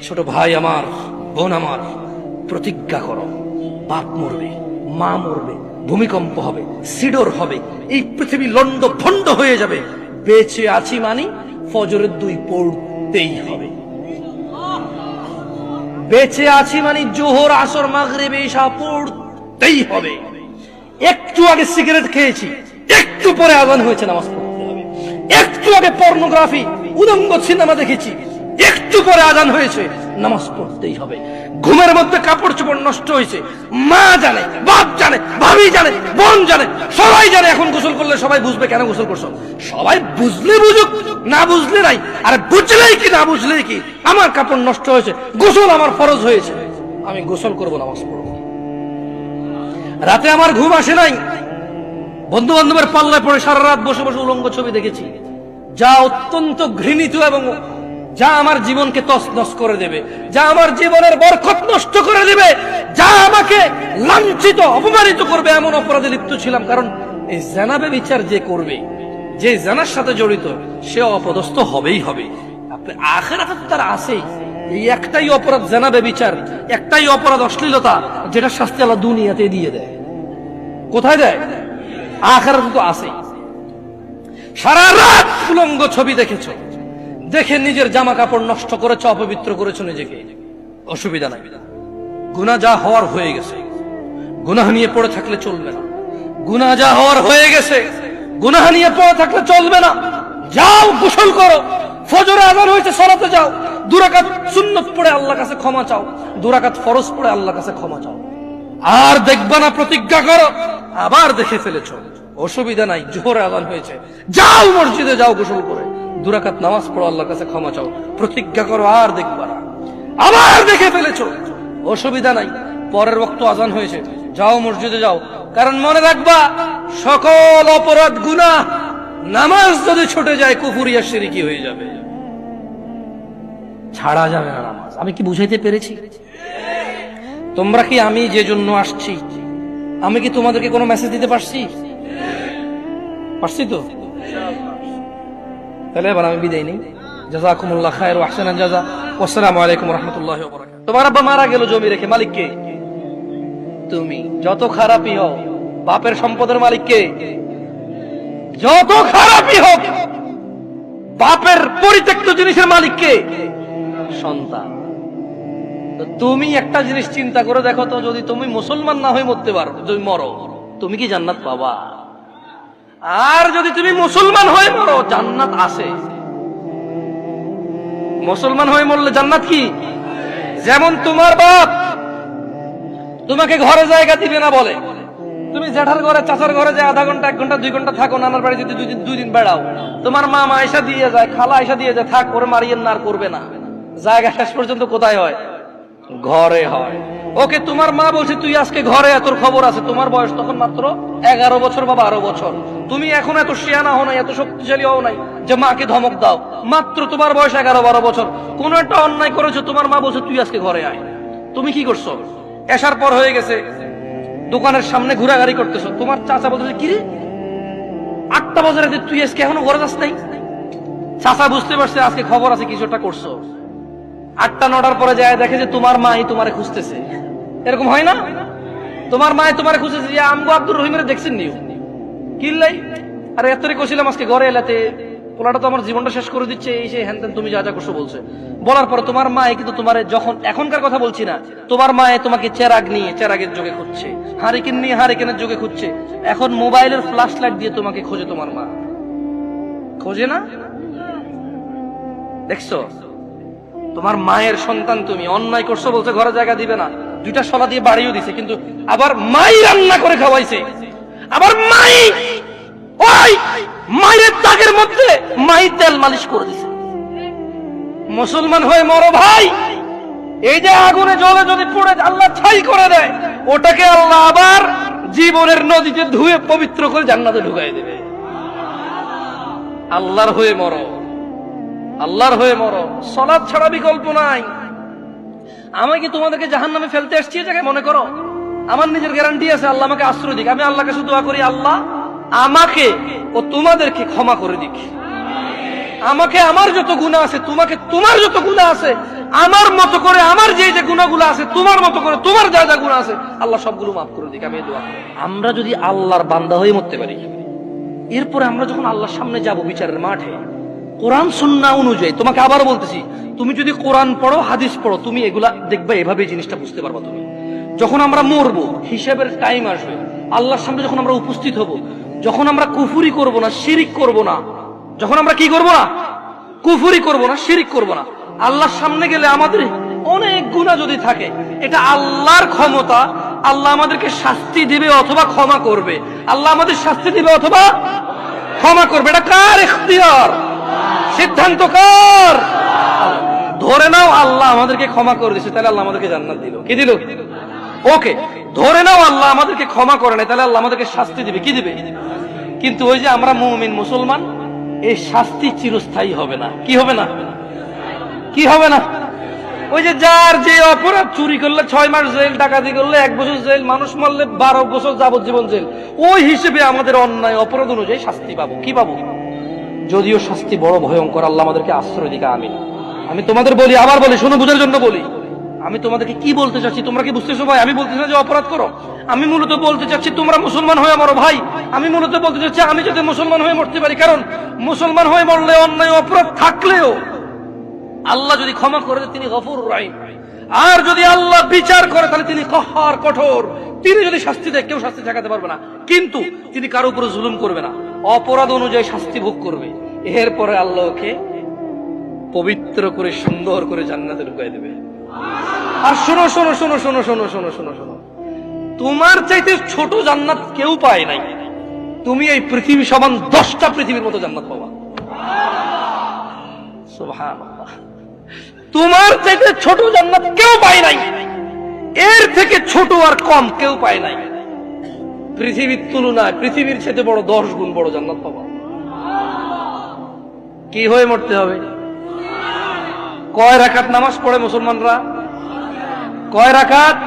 ছোট ভাই আমার, বোন আমার, প্রতিজ্ঞা করো, বাপ মরবে, মা মরবে, ভূমিকম্প হবে, সিডর হবে, এই পৃথিবী লন্ড ভন্ড হয়ে যাবে, বেঁচে আছি মানি ফজরের 2 পড়তেই হবে। বেঁচে আছি মানে জোহর, আসর, মাগরিব, ইশা পড়তেই হবে। একটু আগে সিগারেট খেয়েছি, একটু পরে আযান হয়েছে, নামাজ পড়তে হবে। একটু আগে পর্নোগ্রাফি, উলঙ্গ সিনেমা দেখেছি, একটু পরে আযান হয়েছে, নামাজ পড়তেই হবে। ঘুমের মধ্যে কাপড় চোপড় নষ্ট হয়েছে, মা জানে, বাপ জানে, ভাবি জানে, বোন জানে, সবাই জানে। এখন গোসল করলে সবাই বুঝবে কেন গোসল করছো। সবাই বুঝলে বুঝুক, না বুঝলে নাই। আর বুঝলেই কি না বুঝলেই কি, আমার কাপড় নষ্ট হয়েছে, গোসল আমার ফরজ হয়েছে, আমি গোসল করবো, নামাজ পড়বো। রাতে আমার ঘুম আসে নাই, বন্ধু বান্ধবের পাল্লায় পড়ে সারা রাত বসে বসে উলঙ্গ ছবি দেখেছি, যা অত্যন্ত ঘৃণিত এবং যা আমার জীবনকে তছনছ করে দেবে, যা আমার জীবনের বরকত নষ্ট করে দেবে, যা আমাকে লাঞ্ছিত অপমানিত করবে, এমন অপরাধে লিপ্ত ছিলাম। কারণ এই জানাবে বিচার যে করবে, যে জানার সাথে জড়িত, সে অপদস্থ হবেই হবে। আপনি আখিরাতে তার আছেই। এই একটাই অপরাধ জানাবে বিচার, একটাই অপরাধ অশ্লীলতা, যেটা শাস্তি আল্লাহ দুনিয়াতে দিয়ে দেয়। কোথায় দেয়? আখিরাতে তো আছেই। সারা রাত উলঙ্গ ছবি দেখেছো, দেখে নিজের জামা কাপড় নষ্ট করেছো, অপবিত্র করেছো নিজেকে, অসুবিধা নাই। গুনাহ যা হওয়ার হয়ে গেছে, গুনাহ নিয়ে পড়ে থাকলে চলবে না। গুনাহ যা হওয়ার হয়ে গেছে, গুনাহ নিয়ে পড়ে থাকলে চলবে না। যাও গোসল করো, ফজরে আযান হয়েছে, সালাতে যাও, 2 রাকাত সুন্নাত পড়ে আল্লাহর কাছে ক্ষমা চাও, 2 রাকাত ফরজ পড়ে আল্লাহর কাছে ক্ষমা চাও। আর দেখবা না, প্রতিজ্ঞা করো। আবার দেখে ফেলেছো, অসুবিধা নাই, জোহরে আযান হয়েছে, যাও মসজিদে, যাও গোসল করে 2 রাকাত নামাজ পড়ো, আল্লাহর কাছে ক্ষমা চাও, প্রতিজ্ঞা করো, আর দেখবা না। আবার দেখে ফেলেছো, অসুবিধা নাই, পরের ওয়াক্ত আযান হয়েছে, যাও মসজিদে যাও। কারণ মনে রাখবা, সকল অপরাধ গুনাহ, নামাজ যদি ছুটে যায় কুফরিয়া শিরকি হয়ে যাবে, ছাড়া যাবে না নামাজ। আমি কি বুঝাইতে পেরেছি? তোমরা কি, আমি যে জন্য আসছি, আমি কি তোমাদেরকে কোনো মেসেজ দিতে পারছি? পারছি তো? তাহলে এবার আমি বিদায় নেই। জাযাকুমুল্লাহ খায়র ওয়া আহসানাল জাযা। আসসালামু আলাইকুম ওয়া রাহমাতুল্লাহি ওয়া বারাকাতুহু। তোমার আব্বা মারা গেল জমি রেখে, মালিক কে? তুমি। যত খারাপই হও, বাপের সম্পদের মালিক কে? যত খারাপই হোক, বাপের পরিত্যক্ত জিনিসের মালিক কে? সন্তান। তো তুমি একটা জিনিস চিন্তা করে দেখো তো, যদি তুমি মুসলমান না হয়ে মরতে পারো, যদি মরো, তুমি কি জান্নাত পাবা? আর যদি তুমি মুসলমান হয়ে মরো, জান্নাত আছে। মুসলমান হয়ে মরলে জান্নাত কি? যেমন তোমার বাপ তোমাকে ঘরে জায়গা দিবে না বলে, তুমি জেঠার ঘরে, চাচার ঘরে যে আধা ঘন্টা, 1 ঘন্টা, 2 ঘন্টা থাকো, নানার বাড়ি যদি 2 দিন বেড়াও, তোমার মামা আয়সা দিয়ে যায়, খালা আয়সা দিয়ে যায়, থাক করে মারিয়েন না, আর করবে না। জায়গা শেষ পর্যন্ত কোথায় হয়? ঘরে হয়। ওকে, তোমার মা বলছে তুই আজকে ঘরে, তোর খবর আছে। তোমার বয়স তখন মাত্র 11 বছর বা 12 বছর। তুমি এখন এত শিয়ানা হও নাই, এত শক্তিশালী হও নাই যে মাকে ধমক দাও। মাত্র তোমার বয়স 11-12 বছর। কোন একটা অন্যায় করেছো, তোমার মা বলছে তুই আজকে ঘরে আয়। তুমি কি করছো? এসার পর হয়ে গেছে, দোকানের সামনে ঘোরাঘুরি করতেছো। তোমার চাচা বলতেছে কি রে, 8টা বাজারে তুই আজকে এখনো ঘরে যাস নাই? চাচা বুঝতে পারছে আজকে খবর আছে, কিছু একটা করছো। 8টা-9টার পরে যায় দেখে যে তোমার মাই তোমারে খুঁজতেছে। এরকম হয় না? তোমার মাই তোমারে খুঁজতেছে, যে আমগো আব্দুর রহিমের দেখছেন নিও কিল্লাই, আরে এতরে কইছিলাম আজকে ঘরে এলাতে, পোলাটা তো আমার জীবনটা শেষ করে দিচ্ছে, এই সেই হ্যান তুমি যা যা করছো বলছে। বলার পরে তোমার মায়ে কিন্তু তোমারে, যখন এখনকার কথা বলছি না, তোমার মায়ে তোমাকে চেরাগ নিয়ে চেরাগের যোগে খুঁজছে, হারিকেন নিয়ে হারিকেনের যোগে খুঁজছে। এখন মোবাইলের ফ্ল্যাশ লাইট দিয়ে তোমাকে খোঁজে, তোমার মা খোঁজে না? দেখছো, তোমার মায়ের সন্তান তুমি, অন্যায় করছো বলছে ঘরে জায়গা দিবে না, 2টা শলা দিয়ে বাড়িও দিছে, কিন্তু আবার মাই রান্না করে খাওয়াইছে, আবার মাই ওই মায়ের দাগের মধ্যে মাই তেল মালিশ করে দিছে। মুসলমান হয়ে মরো ভাই, এই যে আগুনে জ্বলে যদি পড়ে আল্লাহ ছাই করে দেয়, ওটাকে আল্লাহ আবার জীবনের নদীতে ধুয়ে পবিত্র করে জান্নাতে ঢুকাই দেবে। আল্লাহর হয়ে মরো, আল্লাহর হয়ে মরো, সালাত ছাড়া বিকল্প নাই। আমি কি তোমাদেরকে জাহান্নামে ফেলতে আসছি এটাকে মনে করো? আমার নিজের গ্যারান্টি আছে, আল্লাহ আমাকে আশ্রয় দিক। আমি আল্লাহর কাছে দোয়া করি, আল্লাহ আমাকে ও তোমাদেরকে ক্ষমা করে দিক। আমাকে আমার যত গুনাহ আছে, তোমাকে তোমার যত গুনাহ আছে, আমার মতো করে আমার যে যে গুনাহগুলো আছে, তোমার মতো করে তোমার যা যা গুনাহ আছে, আল্লাহ সবগুলো মাফ করে দিক। আমি এই দোয়া করি। আমরা যদি আল্লাহর বান্দা হয়ে মরতে পারি, এরপরে আমরা যখন আল্লাহর সামনে যাব বিচারের মাঠে, কোরআন সুন্নাহ অনুযায়ী, তোমাকে আবার বলতেছি, তুমি যদি কোরআন পড়ো, হাদিস পড়ো, তুমি এগুলা দেখবে, এভাবে জিনিসটা বুঝতে পারবা। তুমি যখন আমরা মরবো, হিসাবের টাইম আসবে, আল্লাহর সামনে যখন আমরা উপস্থিত হব, যখন আমরা কুফরি করব না, শিরিক করব না, যখন আমরা কি করব না, কুফরি করব না, শিরিক করব না, আল্লাহর সামনে গেলে আমাদের অনেক গুনাহ যদি থাকে, এটা আল্লাহর ক্ষমতা। আল্লাহ আমাদেরকে শাস্তি দিবে অথবা ক্ষমা করবে। আল্লাহ আমাদের শাস্তি দিবে অথবা ক্ষমা করবে। এটা কার ইখতিয়ার? সিদ্ধান্ত কার? ধরে নাও আল্লাহ আমাদেরকে ক্ষমা করে দিয়েছে, তাহলে আল্লাহ আমাদেরকে জান্নাত দিল। কি দিল? ওকে, ধরে নাও আল্লাহ আমাদেরকে ক্ষমা করে নাই, তাহলে আল্লাহ আমাদেরকে শাস্তি দিবে। কি দিবে? কিন্তু ওই যে আমরা মুমিন মুসলমান, এই শাস্তি চিরস্থায়ী হবে না। কি হবে না? কি হবে না? ওই যে যার যে অপরাধ, চুরি করলে 6 মাস জেল, ডাকাতি করলে 1 বছর জেল, মানুষ মারলে 12 বছর যাবজ্জীবন জেল, ওই হিসেবে আমাদের অন্যায় অপরাধ অনুযায়ী শাস্তি পাবো। কি পাবো? যদিও শাস্তি বড় ভয়ঙ্কর, আল্লাহ আমাদেরকে আশ্রয় দিক। আমিন। আমি তোমাদের বলি, আবার বলি, শোনো, বুঝার জন্য বলি। আমি তোমাদেরকে কি বলতে চাচ্ছি তোমরা কি বুঝতেছো ভাই? আমি বলতেছি না যে অপরাধ করো, আমি মূলত বলতে চাচ্ছি তোমরা মুসলমান হয়ে মরো ভাই। আমি মূলত বলতে চাচ্ছি আমি যাতে মুসলমান হয়ে মরতে পারি, কারণ মুসলমান হয়ে মরলে অন্যায় অপরাধ থাকলেও আল্লাহ যদি ক্ষমা করে তিনি গফুর রাহিম, আর যদি আল্লাহ বিচার করে তাহলে তিনি কহার, কঠোর। তিনি যদি শাস্তি দেয়, কেউ শাস্তি ঠেকাতে পারবে না, কিন্তু তিনি কারো উপরে জুলুম করবে না, অপরাধ অনুযায়ী শাস্তি ভোগ করবে। এরপরে আল্লাহকে পবিত্র করে সুন্দর করে জান্নাতে ঢুকাই দেবে। আর শোনো শোনো শোনো শোনো শোনো শোনো শোনো শোনো, তোমার চাইতে ছোট জান্নাত কেউ পায় নাই। তুমি এই পৃথিবী সমান 10টা পৃথিবীর মতো জান্নাত পাবা। সুবহানাল্লাহ। তোমার চাইতে ছোট জান্নাত কেউ পায় নাই, এর থেকে ছোট আর কম কেউ পায় নাই। পৃথিবীর তুলনায় পৃথিবীর চাইতে বড় 10 গুণ বড় জান্নাত পাবা। কি হয়ে মরতে হবে? কয় রাকাত নামাজ পড়ে মুসলমানরা? কয় রাকাত?